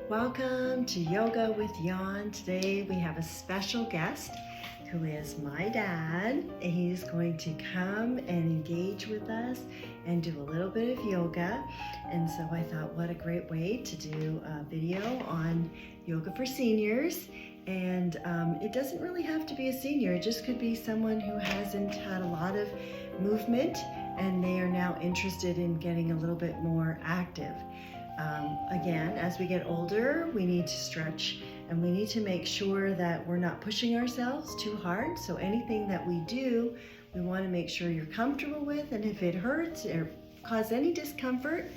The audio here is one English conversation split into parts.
Welcome to Yoga with Jan. Today we have a special guest who is my dad. He's going to come and engage with us and do a little bit of yoga. And so I thought, what a great way to do a video on yoga for seniors. And it doesn't really have to be a senior. It just could be someone who hasn't had a lot of movement and they are now interested in getting a little bit more active. Again, as we get older, we need to stretch and we need to make sure that we're not pushing ourselves too hard. So anything that we do, we want to make sure you're comfortable with, and if it hurts or causes any discomfort,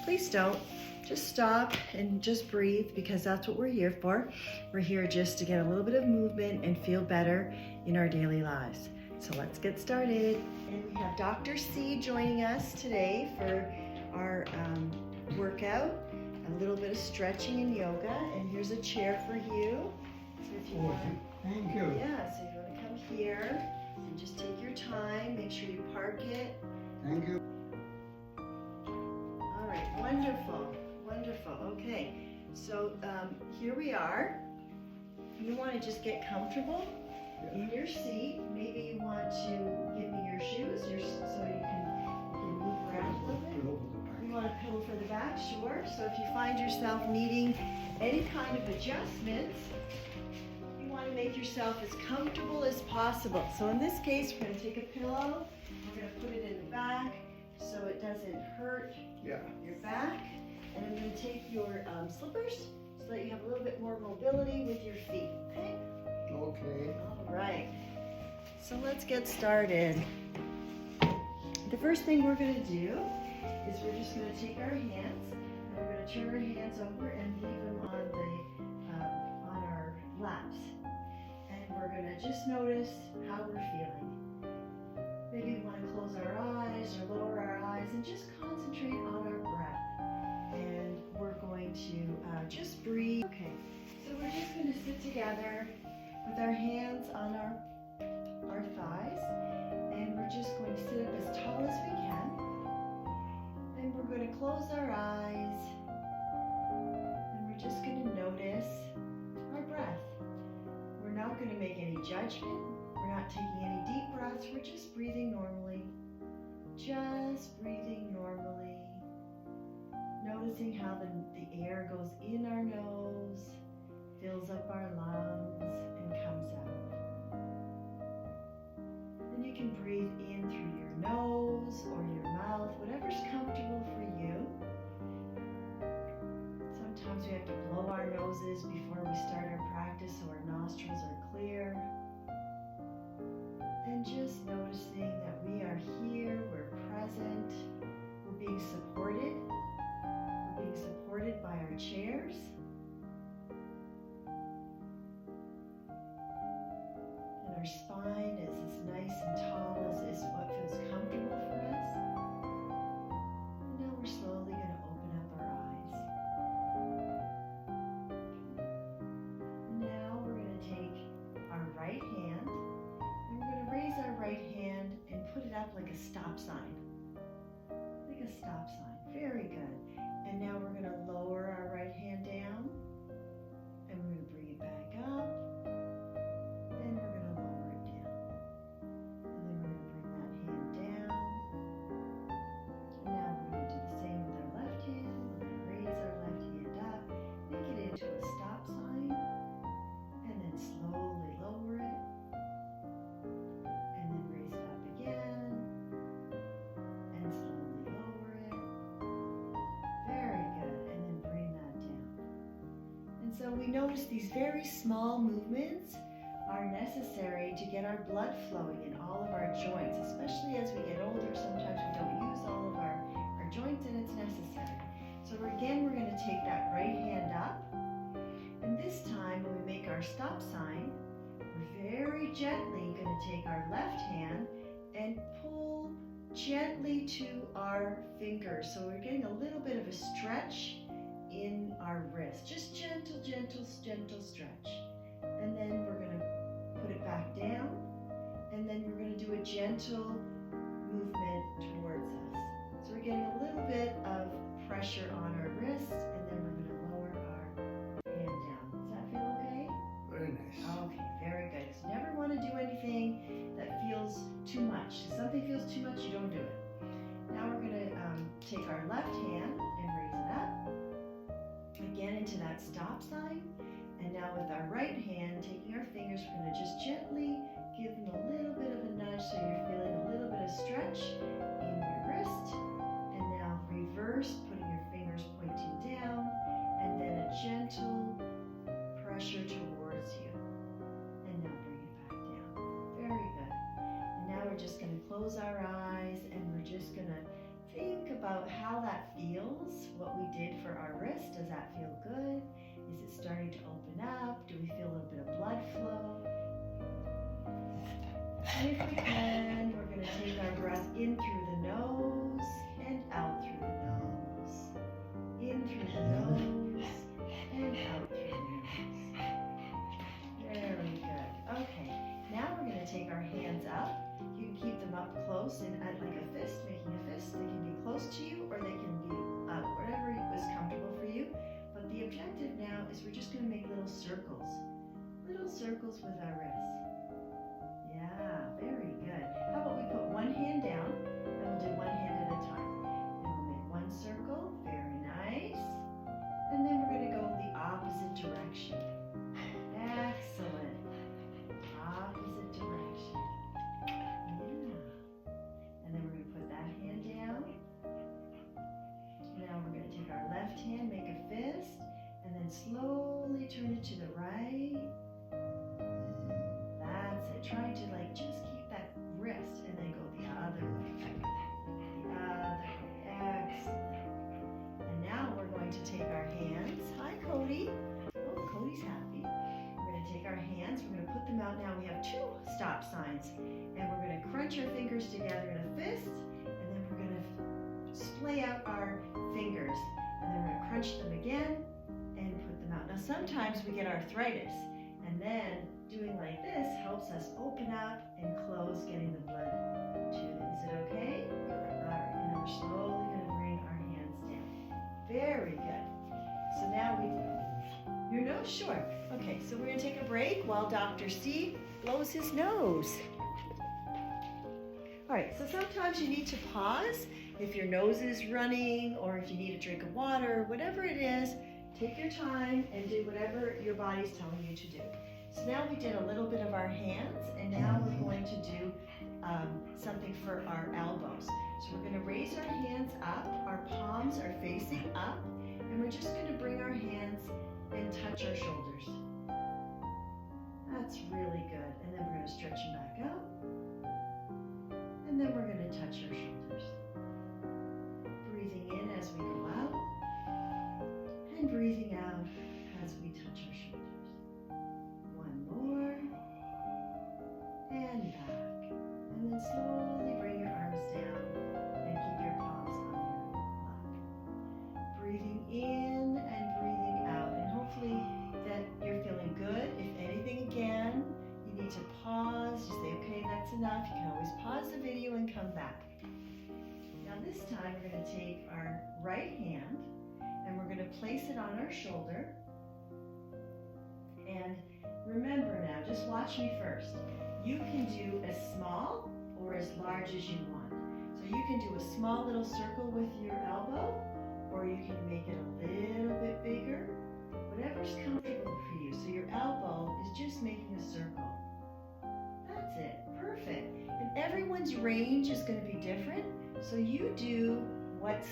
please don't. Just stop and just breathe, because that's what we're here for. We're here just to get a little bit of movement and feel better in our daily lives. So let's get started. And we have Dr. C joining us today for our workout, a little bit of stretching and yoga, and here's a chair for you. So if you want, thank you. Yeah, so if you want to come here and just take your time, make sure you park it. Thank you. All right, wonderful, wonderful. Okay, so here we are. You want to just get comfortable in your seat. Maybe you want to give me your shoes so you can move around a little bit. You want a pillow for the back? Sure. So if you find yourself needing any kind of adjustments, you want to make yourself as comfortable as possible. So in this case, we're going to take a pillow, we're going to put it in the back so it doesn't hurt your back. And I'm going to take your slippers so that you have a little bit more mobility with your feet. Okay? Okay. All right. So let's get started. The first thing we're going to do is we're just going to take our hands and we're going to turn our hands over and leave them on our laps. And we're going to just notice how we're feeling. Maybe we want to close our eyes or lower our eyes and just concentrate on our breath. And we're going to just breathe. Okay, so we're just going to sit together with our hands on our thighs, and we're just going to sit up as tall as we can. And we're going to close our eyes, and we're just going to notice our breath. We're not going to make any judgment. We're not taking any deep breaths. We're just breathing normally. Just breathing normally. Noticing how the air goes in our nose, fills up our lungs, and comes out. Then you can breathe in through your nose or your mouth, whatever's comfortable for you. Sometimes we have to blow our noses before we start our practice so our nostrils are clear. And just noticing that we are here, we're present, we're being supported. We're being supported by our chairs. And our spine is as nice and tall as what feels comfortable for us. And now we're slowly going to open up our eyes. Now we're going to take our right hand and we're going to raise our right hand and put it up like a stop sign. Like a stop sign. Very good. And now we're going to lower our right hand down and we're going to bring it back up. And we're going to lower it down. And then we're going to bring that hand down. And now we're going to do the same with our left hand. We're going to raise our left hand up, make it into a stop sign, and then slowly lower it. And then raise it up again. And slowly lower it. Very good. And then bring that down. And so we notice these very small movements are necessary to get our blood flowing in all of our joints, especially as we get older. Sometimes we don't use all of our joints, and it's necessary. So we're going to take that right hand up, and this time when we make our stop sign, we're very gently going to take our left hand and pull gently to our fingers. So we're getting a little bit of a stretch in our wrist. Just gentle, gentle, gentle stretch. And then we're going to put it back down, and then we're going to do a gentle movement towards us. So we're getting a little bit of pressure on our wrists, and then we're going to lower our into that stop sign. And now with our right hand, taking our fingers, we're going to just gently give them a little bit of a nudge so you're feeling a little bit of stretch in your wrist. And now reverse, putting your fingers pointing down, and then a gentle pressure towards you. And now bring it back down. Very good. And now we're just going to close our eyes and we're just going to think about how that feels, what we did for our wrist. Does that feel good? Is it starting to open up? Do we feel a little bit of blood flow? And if we can, we're going to take our breath in through the nose and out through the nose. In through the nose and out through the nose. Very good. Okay, now we're going to take our hands up. You can keep them up close and at like a fist, making a fist. They can be close to you or they can be whatever was comfortable for you. But the objective now is we're just going to make little circles with our wrists. Yeah, very good. How about we put one hand down and we'll do one hand at a time. And we'll make one circle, very nice. And then we're going to go the opposite direction. Excellent. Opposite direction. Yeah. And then we're going to put that hand down. Now we're going to take our left hand, make a fist, and then slowly turn it to the right. That's it. Trying to just keep that wrist and then go the other way. The other way. Excellent. And now we're going to take our hands. Hi, Cody. Oh, Cody's happy. We're going to take our hands. We're going to put them out now. We have two stop signs. And we're going to crunch our fingers together in a fist. And then we're going to splay out our fingers. And then we're going to crunch them again and put them out. Now, sometimes we get arthritis. And then doing like this helps us open up and close, getting the blood to it. Is it okay? All right, and then we're slowly going to bring our hands down. Very good. So now your nose, sure. Okay, so we're going to take a break while Dr. C blows his nose. All right, so sometimes you need to pause if your nose is running or if you need a drink of water, whatever it is. Take your time and do whatever your body's telling you to do. So now we did a little bit of our hands, and now we're going to do something for our elbows. So we're going to raise our hands up, our palms are facing up, and we're just going to bring our hands and touch our shoulders. That's really good. And then we're going to stretch them back out, and then we're going to touch our shoulders. Breathing in as we go out, and breathing out as we touch our shoulders. One more, and back. And then slowly bring your arms down and keep your palms on your lap. Breathing in and breathing out. And hopefully that you're feeling good. If anything, again, you need to pause. You say, okay, that's enough. You can always pause the video and come back. Now this time we're going to take our right hand and we're going to place it on our shoulder. And remember now, just watch me first. You can do as small or as large as you want. So you can do a small little circle with your elbow, or you can make it a little bit bigger, whatever's comfortable for you. So your elbow is just making a circle. That's it, perfect. And everyone's range is going to be different, so you do what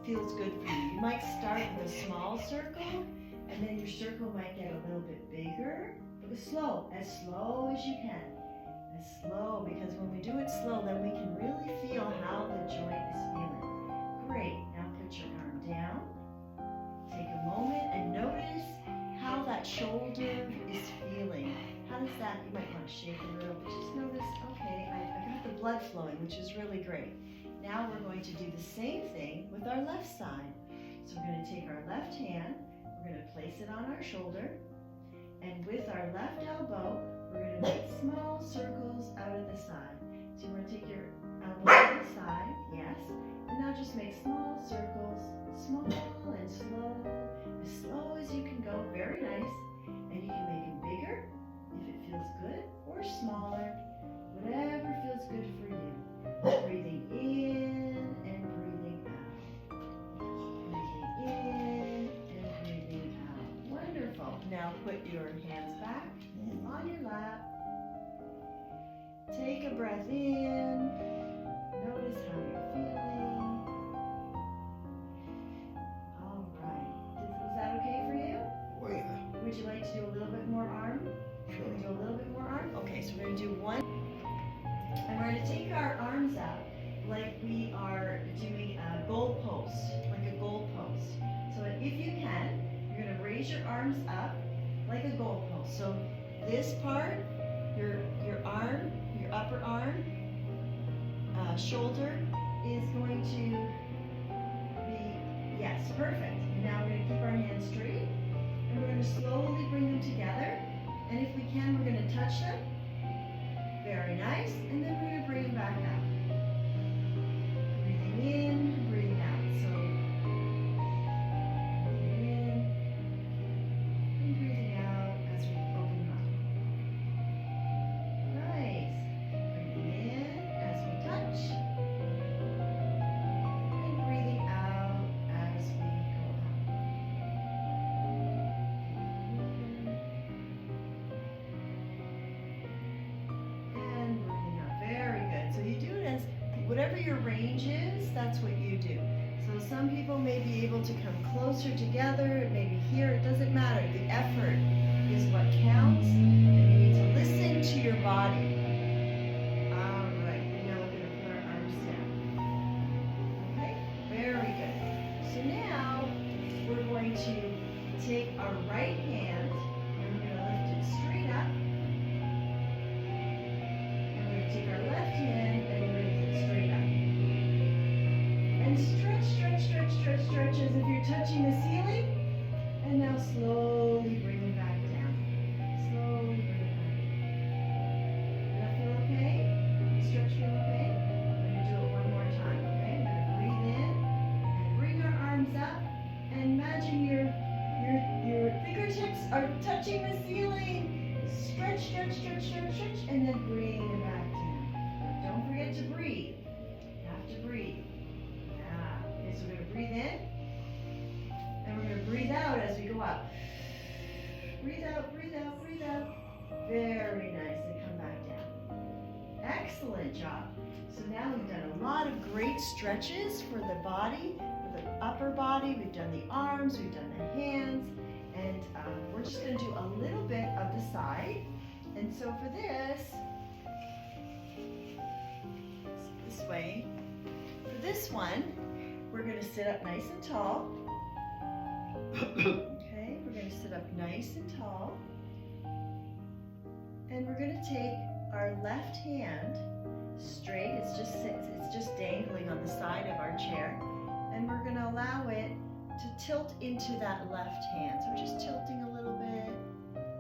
feels good for you. You might start with a small circle, and then your circle might get a little bit bigger, but slow as you can. As slow, because when we do it slow, then we can really feel how the joint is feeling. Great, now put your arm down. Take a moment and notice how that shoulder is feeling. How does that, you might want to shake a little, but just notice, okay, I got the blood flowing, which is really great. Now we're going to do the same thing with our left side. So we're going to take our left hand, we're going to place it on our shoulder, and with our left elbow, we're going to make small circles out of the side. So you want to take your elbow to the side, yes, and now just make small circles, small and slow as you can go, very nice. And you can make them bigger if it feels good, or smaller, whatever feels good for you. Breathing in and breathing out. Breathing in and breathing now put your hands back on your lap. Take a breath in. Notice how you're feeling. All right. Was that okay for you? Oh, yeah. Would you like to do a little bit more arm? Sure. Do a little bit more arm? Okay, so we're going to do one. And we're going to take our arms up like we are doing a goal post, like a goal post. So if you can, you're going to raise your arms up like a goal post. So this part, your arm, your upper arm, shoulder is going to be, yes, perfect. And now we're going to keep our hands straight, and we're going to slowly bring them together. And if we can, we're going to touch them. Very nice. And then we're going to bring them back out. Breathing in, breathing out. So breathing in and breathing out as we open them up. Nice. Breathing in as we touch. And breathing out as we go out. And breathing out. Very good. So you do it as whatever your range is, that's what you do. So some people may be able to come closer together, maybe here, it doesn't matter. The effort is what counts, and you need to listen to your body. All right, and now we're going to put our arms down. Okay, very good. So now we're going to take our right hand and we're going to lift it straight up. And we're going to take our left hand and raise it straight up. And stretch, stretch, stretch, stretch, stretch as if you're touching the ceiling. And now slowly bring it back down. Slowly bring it back. Does that feel okay? Stretch feel okay? We're going to do it one more time, okay? We're going to breathe in and bring our arms up. And imagine your fingertips are touching the ceiling. Stretch, stretch, stretch, stretch, stretch, and then bring it back down. Don't forget to breathe. You have to breathe. Yeah. Okay, so we're going to breathe in. And we're going to breathe out as we go up. Breathe out, breathe out, breathe out. Very nice. And come back down. Excellent job. So now we've done a lot of great stretches for the body, for the upper body. We've done the arms, we've done the hands. And we're just going to do a little bit of the side. And so for this way, for this one, we're going to sit up nice and tall. Okay, we're going to sit up nice and tall. And we're going to take our left hand straight. It's just dangling on the side of our chair. And we're going to allow it to tilt into that left hand. So we're just tilting a little bit,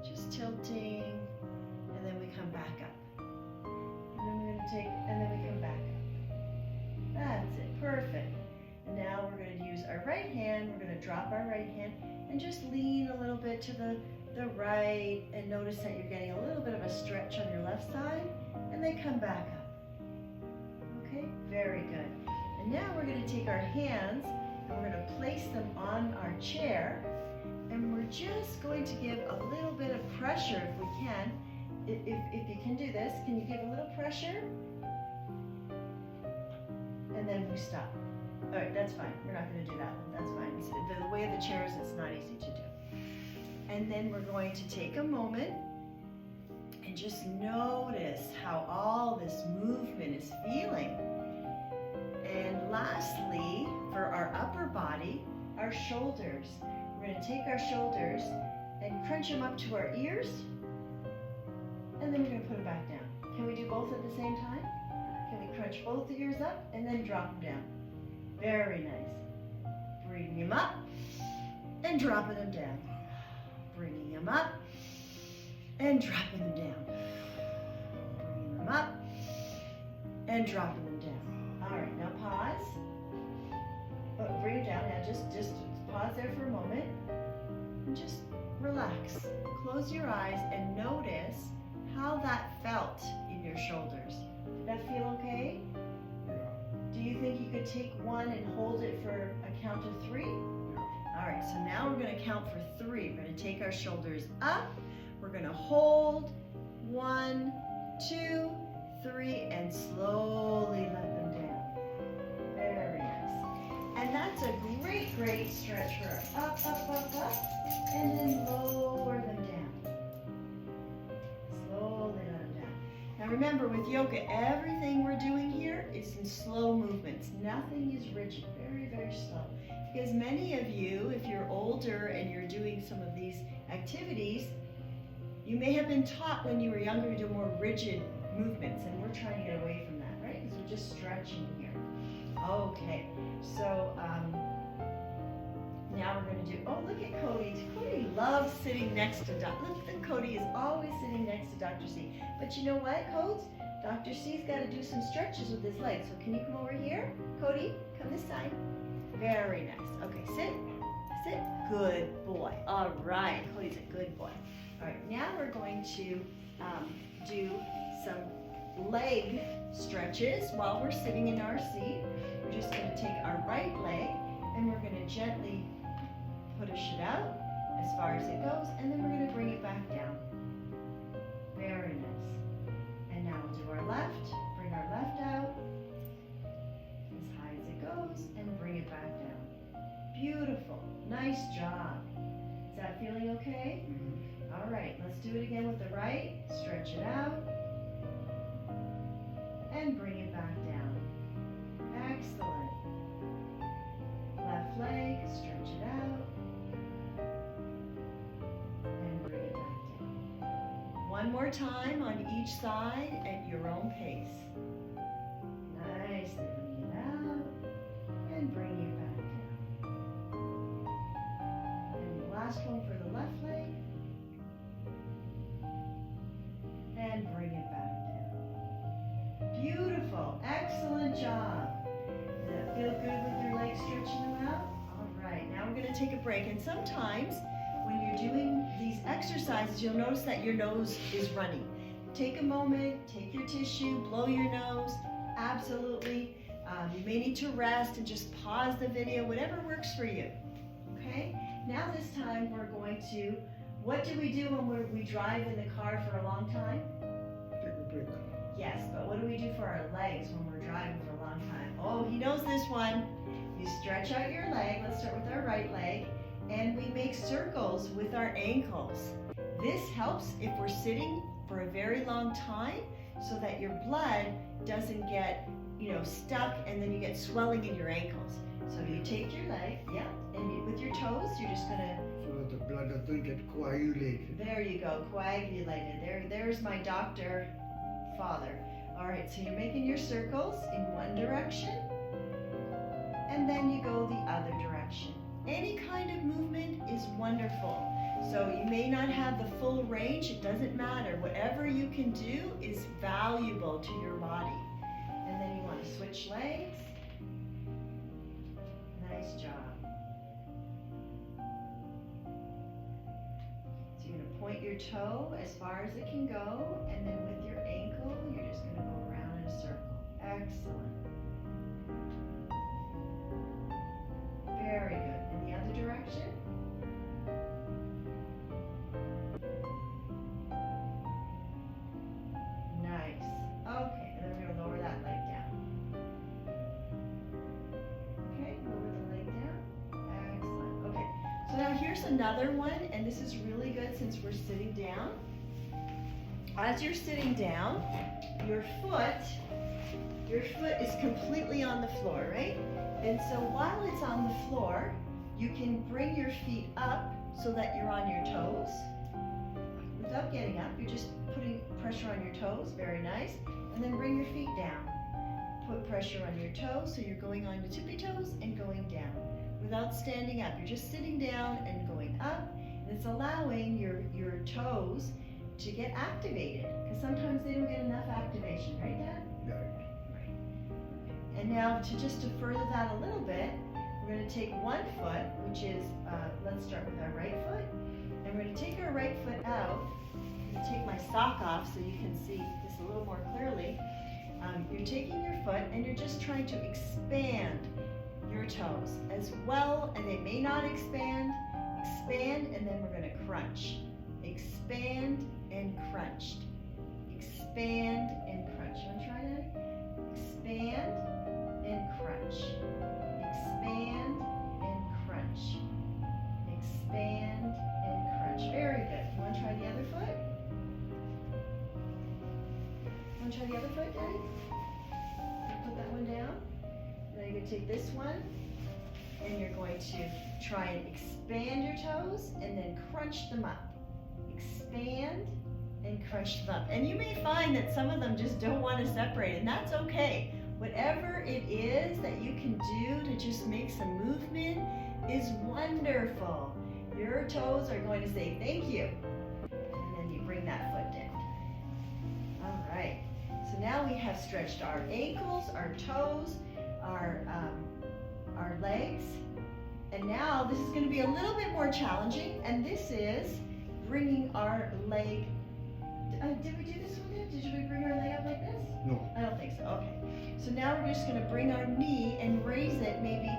just tilting, and then we come back up. And then we're going to take, and then we come back up. That's it, perfect. And now we're going to use our right hand. We're going to drop our right hand and just lean a little bit to the right, and notice that you're getting a little bit of a stretch on your left side, and then come back up. Okay, very good. And now we're going to take our hands and we're going to place them on our chair, and we're just going to give a little bit of pressure if we can. If you can do this, can you give a little pressure? And then we stop. All right, that's fine. We're not going to do that. That's fine. The way the chair is, it's not easy to do. And then we're going to take a moment and just notice how all this movement is feeling. And lastly, for our upper body, our shoulders. We're going to take our shoulders and crunch them up to our ears, and then we're going to put them back down. Can we do both at the same time? Can we crunch both the ears up and then drop them down? Very nice. Bringing them up and dropping them down. Bringing them up and dropping them down. Bringing them up and dropping them down. All right, now pause. Oh, bring it down. Now just pause there for a moment and just relax. Close your eyes and notice how that felt in your shoulders. Did that feel okay? Yeah. Do you think you could take one and hold it for a count of 3? Yeah. All All right, so now we're gonna count for 3. We're gonna take our shoulders up. We're gonna hold 1, 2, 3, and slowly let them down. Very nice. And that's a great, great stretch for our up, up, up, up, and then lower them down. Slowly let them down. Now remember, with yoga, everything we're doing here is in slow movements. Nothing is rigid, very, very slow. Because many of you, if you're older and you're doing some of these activities, you may have been taught when you were younger to do more rigid movements, and we're trying to get away from that, right? Because we're just stretching here. Okay, so now we're going to do, oh, look at Cody. Cody loves sitting next to look, Cody is always sitting next to Dr. C. But you know what, Codes? Dr. C's got to do some stretches with his legs. So can you come over here? Cody, come this side. Very nice. Okay, sit. Sit. Good boy. All right, Cody's a good boy. All right, now we're going to do some leg stretches while we're sitting in our seat. We're just going to take our right leg and we're going to gently push it out as far as it goes, and then we're going to bring it back down. Very nice. And now we'll do our left. Bring our left out as high as it goes and bring it back down. Beautiful. Nice job. Is that feeling okay? Mm-hmm. All right, let's do it again with the right. Stretch it out and bring it back down. Excellent. Left leg, stretch it out and bring it back down. One more time on each side at your own pace. Nicely bring it out and bring it back down. And the last one for the left leg. And bring it back down. Beautiful. Excellent job. Does that feel good with your legs stretching them out? All right. Now we're going to take a break. And sometimes when you're doing these exercises, you'll notice that your nose is running. Take a moment, take your tissue, blow your nose. Absolutely. You may need to rest and just pause the video, whatever works for you. Okay? Now this time we're going to, what do we do when we drive in the car for a long time? Take a break. Yes, but what do we do for our legs when we're driving for a long time? Oh, he knows this one. You stretch out your leg. Let's start with our right leg. And we make circles with our ankles. This helps if we're sitting for a very long time so that your blood doesn't get, stuck and then you get swelling in your ankles. So you take your leg, and with your toes, you're just gonna. So that the blood doesn't get coagulated. There you go, coagulated. There's my doctor father. All right, so you're making your circles in one direction, and then you go the other direction. Any kind of movement is wonderful. So you may not have the full range, it doesn't matter. Whatever you can do is valuable to your body. And then you want to switch legs. Nice job. So you're going to point your toe as far as it can go, and then with your ankle, you're just going to go around in a circle. Excellent. Very good. In the other direction. Nice. Okay, and then we're going to lower that leg down. Okay, lower the leg down. Excellent. Okay, so now here's another one, and this is really good since we're sitting down. As you're sitting down, your foot is completely on the floor, right? And so while it's on the floor, you can bring your feet up so that you're on your toes. Without getting up, you're just putting pressure on your toes, very nice. And then bring your feet down. Put pressure on your toes, so you're going on your tippy toes and going down. Without standing up, you're just sitting down and going up. And it's allowing your toes to get activated, because sometimes they don't get enough activation, right, Dad? Right. And now to further that a little bit, we're going to take one foot, which is, let's start with our right foot. And we're going to take our right foot out. I'm going to take my sock off so you can see this a little more clearly. You're taking your foot and you're just trying to expand your toes as well, and they may not expand. Expand, and then we're going to crunch. Expand and crunched. Expand and crunch. You want to try that? Expand and crunch. Expand and crunch. Expand and crunch. Very good. You want to try the other foot? Want to try the other foot, Daddy? Put that one down. Then you're going to take this one, and you're going to try and expand your toes and then crunch them up. Expand and crunch them up. And you may find that some of them just don't want to separate, and that's okay. Whatever it is that you can do to just make some movement is wonderful. Your toes are going to say thank you. And then you bring that foot down. All right. So now we have stretched our ankles, our toes, our legs. And now this is going to be a little bit more challenging, and this is bringing our leg. Did we do this one yet? Did we bring our leg up like this? No. I don't think so. Okay. So now we're just going to bring our knee and raise it maybe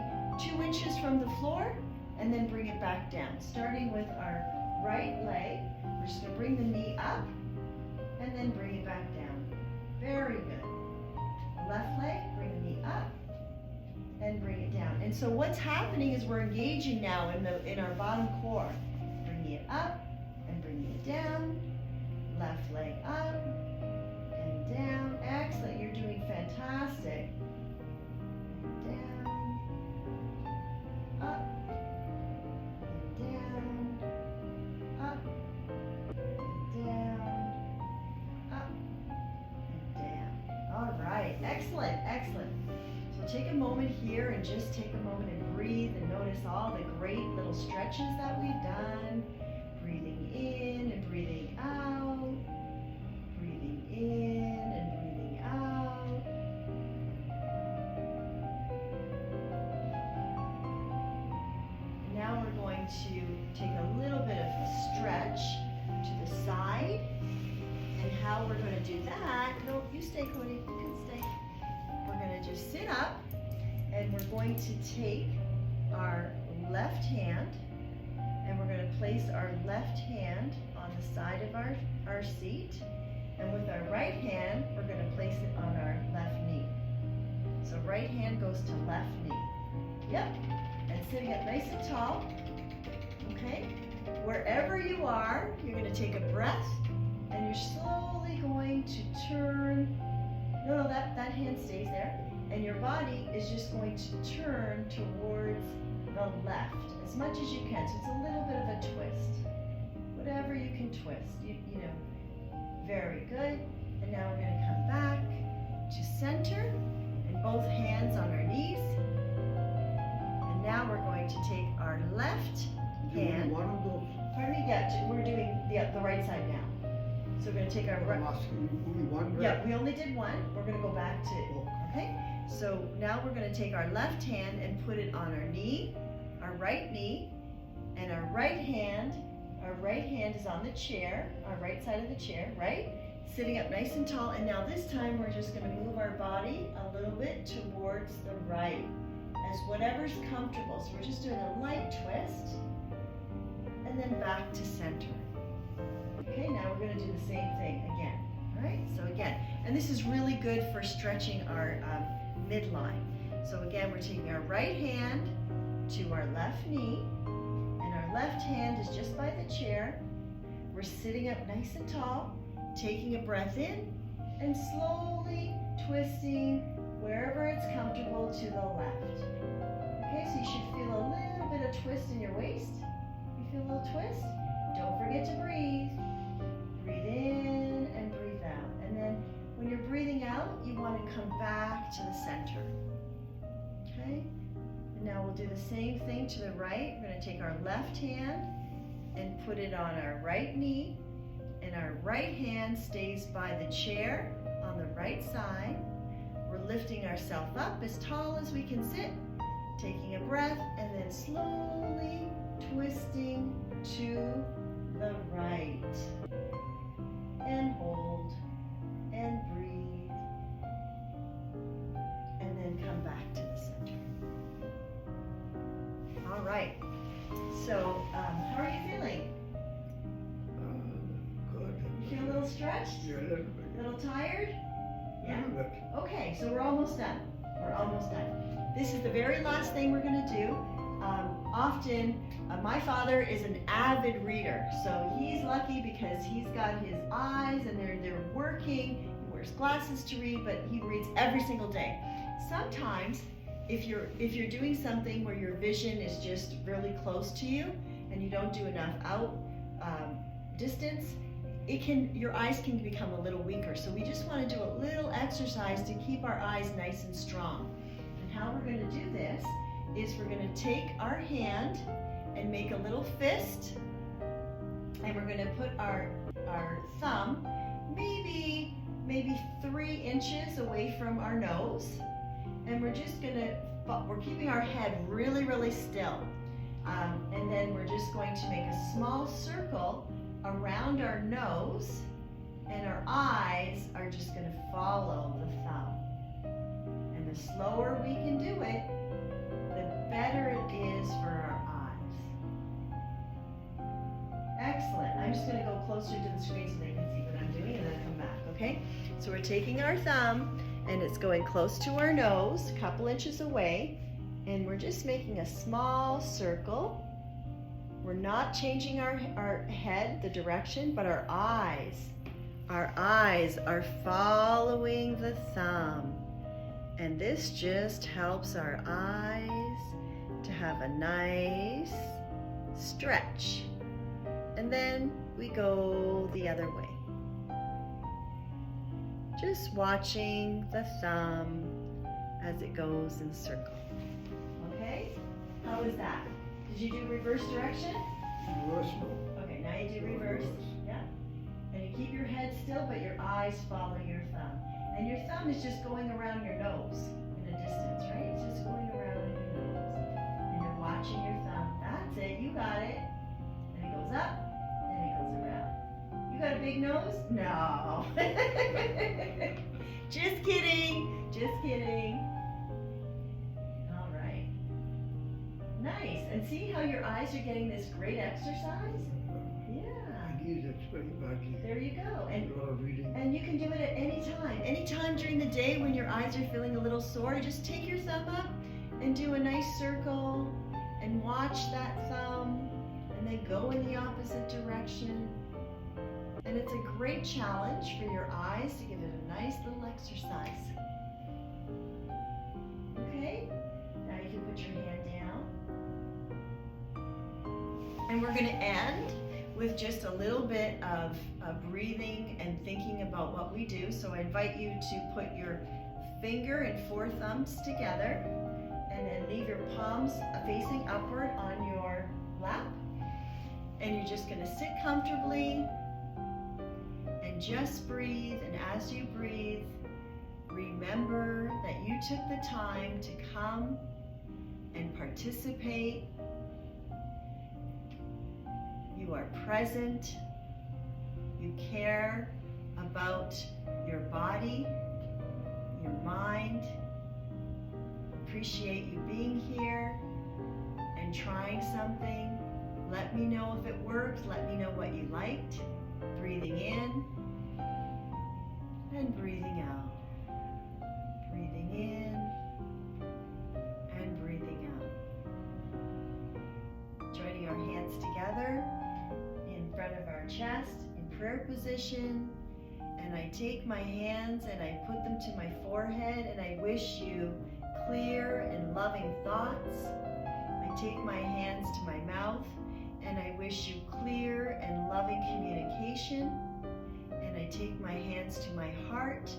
2 inches from the floor, and then bring it back down. Starting with our right leg, we're just going to bring the knee up, and then bring it back down. Very good. Left leg, bring the knee up, and bring it down. And so what's happening is we're engaging now in our bottom core. Bringing it up and bringing it down. Left leg up and down. Excellent. You're doing fantastic. Down, up, and down, up, and down, up, and down. All right. Excellent. Excellent. So take a moment here and just take a moment and breathe and notice all the great little stretches that we've done. Breathing in and breathing out. Breathing in and breathing out. And now we're going to take a little bit of a stretch to the side. And how we're going to do that, no, you stay, Cody, you can stay. We're going to just sit up, and we're going to take our left hand, and we're going to place our left hand on the side of our seat, and with our right hand, we're going to place it on our left knee. So right hand goes to left knee. Yep, and sitting up nice and tall, okay? Wherever you are, you're going to take a breath, and you're slowly going to turn. No, that hand stays there. And your body is just going to turn towards the left as much as you can. So it's a little bit of a twist. Whatever you can twist, you know. Very good. And now we're going to come back to center and both hands on our knees. And now we're going to take our left hand. One of those. Pardon me? Yeah, we're doing the right side now. So we're going to take our right. I'm asking you only one, right? Yeah, we only did one. We're going to go back to, okay? So now we're going to take our left hand and put it on our knee, our right knee, and our right hand is on the chair, our right side of the chair, right? Sitting up nice and tall. And now this time we're just going to move our body a little bit towards the right, as whatever's comfortable. So we're just doing a light twist, and then back to center. Okay, now we're going to do the same thing again. All right, so again, and this is really good for stretching our midline. So again, we're taking our right hand to our left knee, and our left hand is just by the chair. We're sitting up nice and tall, taking a breath in, and slowly twisting wherever it's comfortable to the left. Okay, so you should feel a little bit of twist in your waist. You feel a little twist? Don't forget to breathe. Breathe in and breathe out. And then when you're breathing out, you want to come back to the center. Okay? And now we'll do the same thing to the right. We're going to take our left hand and put it on our right knee. And our right hand stays by the chair on the right side. We're lifting ourselves up as tall as we can sit, taking a breath, and then slowly twisting to the right. And hold, and breathe, and then come back to the center. little stretched? Yeah, a little bit. A little tired? Yeah. A little bit. Okay, so we're almost done. We're almost done. This is the very last thing we're going to do. Often, my father is an avid reader, so he's lucky because he's got his eyes and they're working. He wears glasses to read, but he reads every single day. Sometimes, if you're doing something where your vision is just really close to you and you don't do enough distance, your eyes can become a little weaker. So we just want to do a little exercise to keep our eyes nice and strong. And how we're going to do this is we're going to take our hand and make a little fist, and we're going to put our thumb maybe 3 inches away from our nose, and we're keeping our head really still, and then we're just going to make a small circle around our nose, and our eyes are just going to follow the thumb. And the slower we can do it, the better it is for our eyes. Excellent. I'm just going to go closer to the screen so they can see what I'm doing and then come back, okay? So we're taking our thumb and it's going close to our nose, a couple inches away, and we're just making a small circle. We're not changing our head, the direction, but our eyes are following the thumb. And this just helps our eyes to have a nice stretch. And then we go the other way. Just watching the thumb as it goes in a circle. Okay? How was that? Did you do reverse direction? Reverse, no. Okay, now you do reverse. Yeah. And you keep your head still, but your eyes follow your thumb. And your thumb is just going around your nose in a distance, right? It's just going around your nose. And you're watching your thumb. That's it. You got it. And it goes up, and it goes around. You got a big nose? No. Just kidding. Just kidding. All right. Nice. And see how your eyes are getting this great exercise? Yeah. I need that very badly. There you go. Reading. And you can do it at any time. Anytime during the day when your eyes are feeling a little sore, just take your thumb up and do a nice circle and watch that thumb and then go in the opposite direction. And it's a great challenge for your eyes to give it a nice little exercise. Okay? Now you can put your hand down. And we're going to end with just a little bit of breathing and thinking about what we do. So I invite you to put your finger and 4 thumbs together and then leave your palms facing upward on your lap. And you're just going to sit comfortably and just breathe. And as you breathe, remember that you took the time to come and participate. You are present. You care about your body, your mind. Appreciate you being here and trying something. Let me know if it worked. Let me know what you liked. Breathing in and breathing out. Breathing in and breathing out. Joining our hands together in front of our chest in prayer position, and I take my hands and I put them to my forehead and I wish you clear and loving thoughts. I take my hands to my mouth and I wish you clear and loving communication. And I take my hands to my heart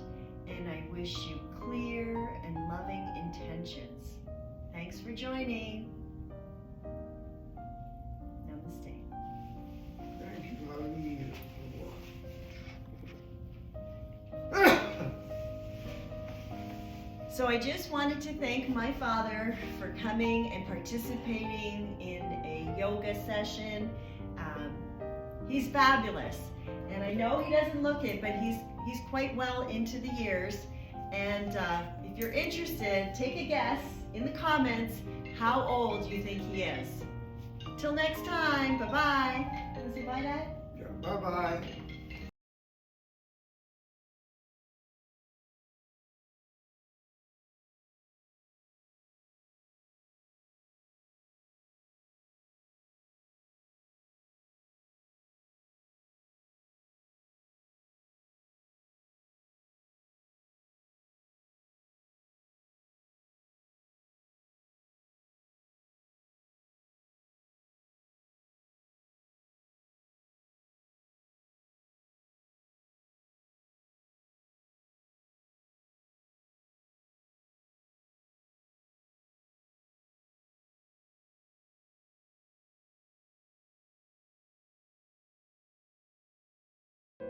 and I wish you clear and loving intentions. Thanks for joining. Namaste. Thank you, Hallelujah. So I just wanted to thank my father for coming and participating in a yoga session. He's fabulous, and I know he doesn't look it, but he's quite well into the years. And if you're interested, take a guess in the comments how old you think he is. Till next time, bye-bye. Want to say bye, Dad? Yeah, bye-bye.